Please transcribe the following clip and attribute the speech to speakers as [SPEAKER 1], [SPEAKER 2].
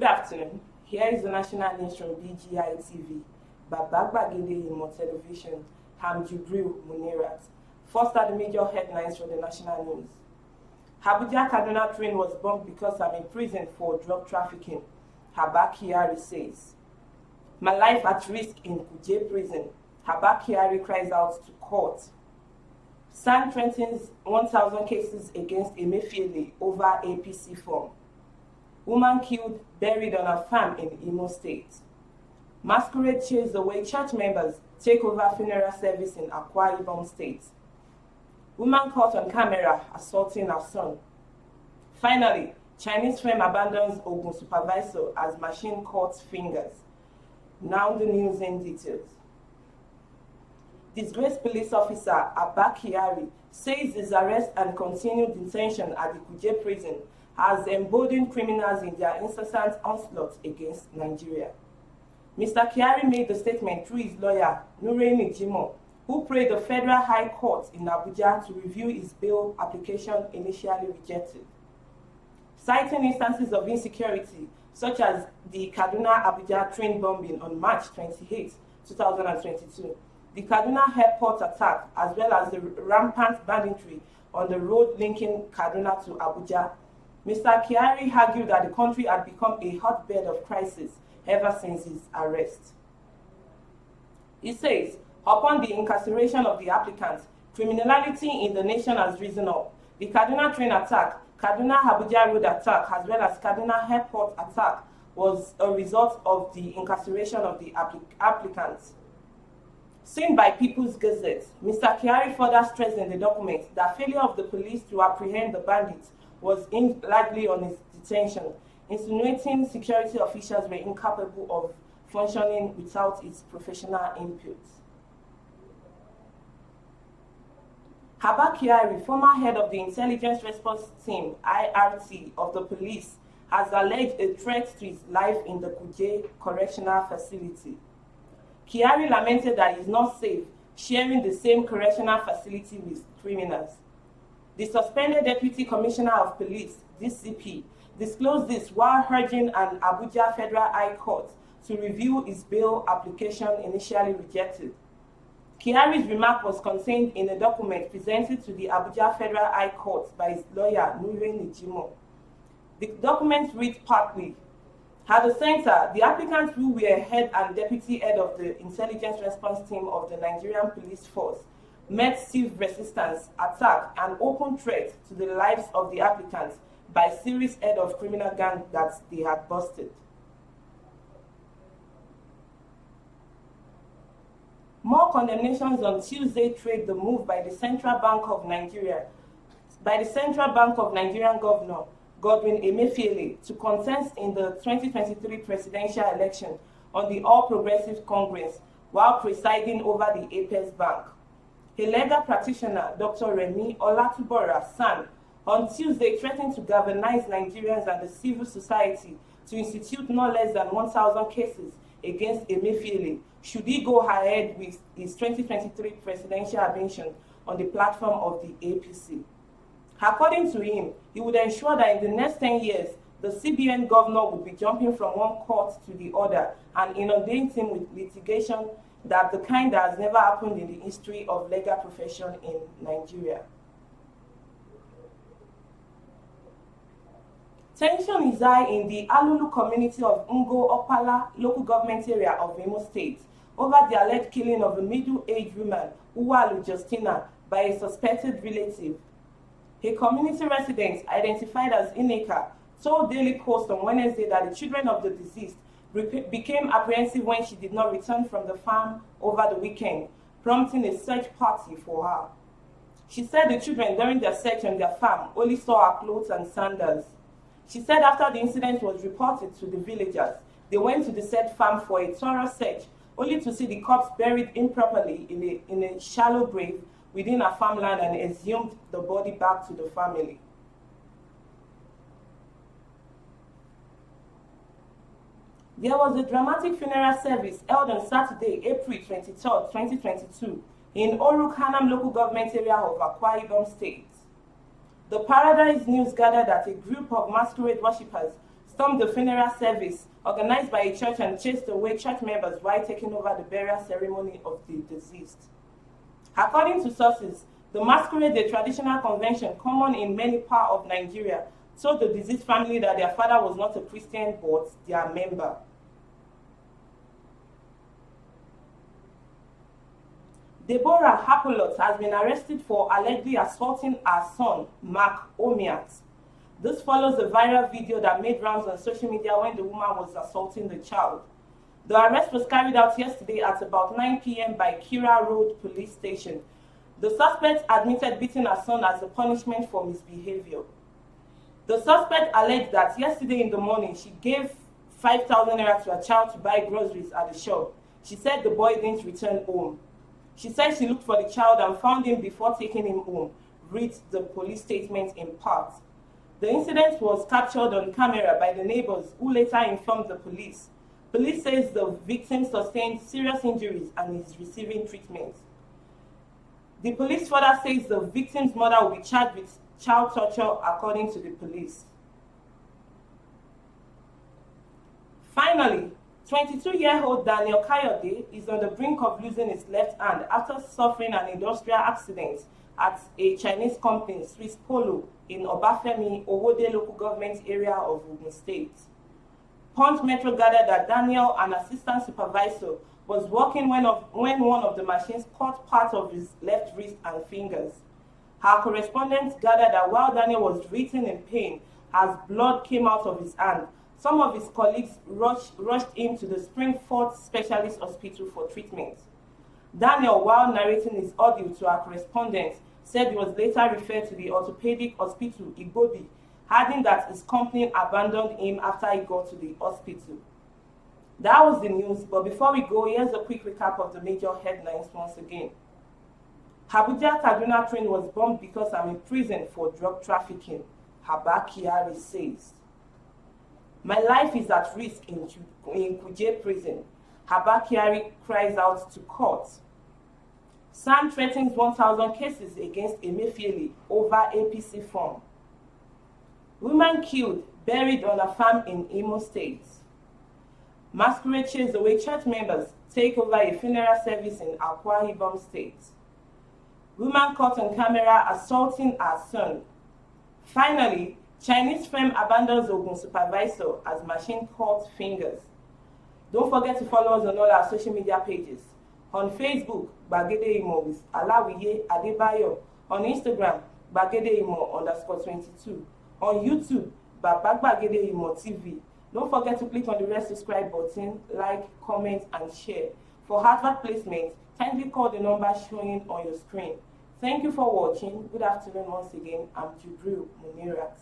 [SPEAKER 1] afternoon. Here is the national news from BGI TV. Babagbagede Imo Television. I'm Büri Munirat. First are the major headlines from the national news. Abuja Kaduna train was bombed because I'm in prison for drug trafficking. Abba Kyari says. My life at risk in Kuje prison. Abba Kyari cries out to court. SAN threatens 1,000 cases against Emefiele over APC form. Woman killed, buried on a farm in Imo State. Masquerade chased away church members, take over funeral service in Akwa Ibom State. Woman caught on camera assaulting her son. Finally, Chinese firm abandons Ogun supervisor as machine cuts fingers. Now the news in details. Disgraced police officer Abba Kyari says his arrest and continued detention at the Kuje prison has emboldened criminals in their incessant onslaught against Nigeria. Mr. Kyari made the statement through his lawyer, Nureni Jimo, who prayed the Federal High Court in Abuja to review his bail application initially rejected. Citing instances of insecurity, such as the Kaduna-Abuja train bombing on March 28, 2022, the Kaduna airport attack, as well as the rampant banditry on the road linking Kaduna to Abuja, Mr. Kyari argued that the country had become a hotbed of crisis ever since his arrest. He says, upon the incarceration of the applicant, criminality in the nation has risen up. The Kaduna train attack, Kaduna-Abuja road attack, as well as Kaduna airport attack was a result of the incarceration of the applicants. Seen by People's Gazette, Mr. Kyari further stressed in the document that failure of the police to apprehend the bandits was largely on his detention, insinuating security officials were incapable of functioning without its professional input. Abba Kyari, former head of the Intelligence Response Team, IRT, of the police, has alleged a threat to his life in the Kuje Correctional Facility. Kyari lamented that he is not safe sharing the same correctional facility with criminals. The suspended Deputy Commissioner of Police, DCP, disclosed this while urging an Abuja Federal High Court to review his bail application initially rejected. Kyari's remark was contained in a document presented to the Abuja Federal High Court by his lawyer, Nureni Jimo. The document reads partly, at the center, the applicants who were head and deputy head of the intelligence response team of the Nigerian police force met stiff resistance, attack, and open threat to the lives of the applicants by series head of criminal gang that they had busted. More condemnations on Tuesday trade the move by the Central Bank of Nigeria, Nigerian Governor Godwin Emefiele to contest in the 2023 presidential election on the All Progressive Congress while presiding over the Apex Bank. A legal practitioner, Dr. Remi Olatubora San, on Tuesday threatened to galvanize Nigerians and the civil society to institute no less than 1,000 cases against Emefiele should he go ahead with his 2023 presidential ambition on the platform of the APC. According to him, he would ensure that in the next 10 years, the CBN governor would be jumping from one court to the other and inundating him with litigation that the kind that has never happened in the history of legal profession in Nigeria. Tension is high in the Alulu community of Ngo Opala local government area of Imo State over the alleged killing of a middle-aged woman, Uwalu Justina, by a suspected relative. A community resident identified as Ineka told Daily Post on Wednesday that the children of the deceased became apprehensive when she did not return from the farm over the weekend, prompting a search party for her. She said the children, during their search on their farm, only saw her clothes and sandals. She said after the incident was reported to the villagers, they went to the said farm for a thorough search, only to see the corpse buried improperly in a shallow grave within a farmland and exhumed the body back to the family. There was a dramatic funeral service held on Saturday, April 23, 2022, in Oruk Hanam local government area of Akwa Ibom State. The Paradise News gathered that a group of masquerade worshippers stormed the funeral service organized by a church and chased away church members while taking over the burial ceremony of the deceased. According to sources, the masquerade, a traditional convention common in many parts of Nigeria, told the deceased family that their father was not a Christian but their member. Deborah Hapolot has been arrested for allegedly assaulting her son, Mark Omiat. This follows a viral video that made rounds on social media when the woman was assaulting the child. The arrest was carried out yesterday at about 9 p.m. by Kira Road Police Station. The suspect admitted beating her son as a punishment for misbehavior. The suspect alleged that yesterday in the morning she gave 5,000 naira to her child to buy groceries at the shop. She said the boy didn't return home. She said she looked for the child and found him before taking him home, reads the police statement in part. The incident was captured on camera by the neighbors, who later informed the police. Police says the victim sustained serious injuries and is receiving treatment. The police further says the victim's mother will be charged with child torture according to the police. Finally, 22-year-old Daniel Kayode is on the brink of losing his left hand after suffering an industrial accident at a Chinese company, Swiss Polo, in Obafemi, Owode local government area of Ogun State. Punch Metro gathered that Daniel, an assistant supervisor, was working when one of the machines cut part of his left wrist and fingers. Our correspondent gathered that while Daniel was writhing in pain as blood came out of his hand, some of his colleagues rushed him to the Springford Specialist Hospital for treatment. Daniel, while narrating his audio to our correspondent, said he was later referred to the orthopedic hospital, Igbobi, adding that his company abandoned him after he got to the hospital. That was the news, but before we go, here's a quick recap of the major headlines once again. Abuja Kaduna train was bombed because I'm in prison for drug trafficking, Abba Kyari says. My life is at risk in Kuje prison, Abba Kyari cries out to court. SAN threatens 1,000 cases against Emefiele over APC form. Woman killed, buried on a farm in Imo State. Masquerade chased away church members, take over a funeral service in Akwa Ibom State. Woman caught on camera assaulting her son. Finally, Chinese firm abandons Ogun supervisor as machine caught fingers. Don't forget to follow us on all our social media pages. On Facebook, Gbagede Imo with Alawiye Adebayo. On Instagram, Gbagede Imo _22. On YouTube, Baba Gbagede Imo TV. Don't forget to click on the red subscribe button, like, comment, and share. For advert placement, kindly call the number showing on your screen. Thank you for watching. Good afternoon once again. I'm Büri Munirat.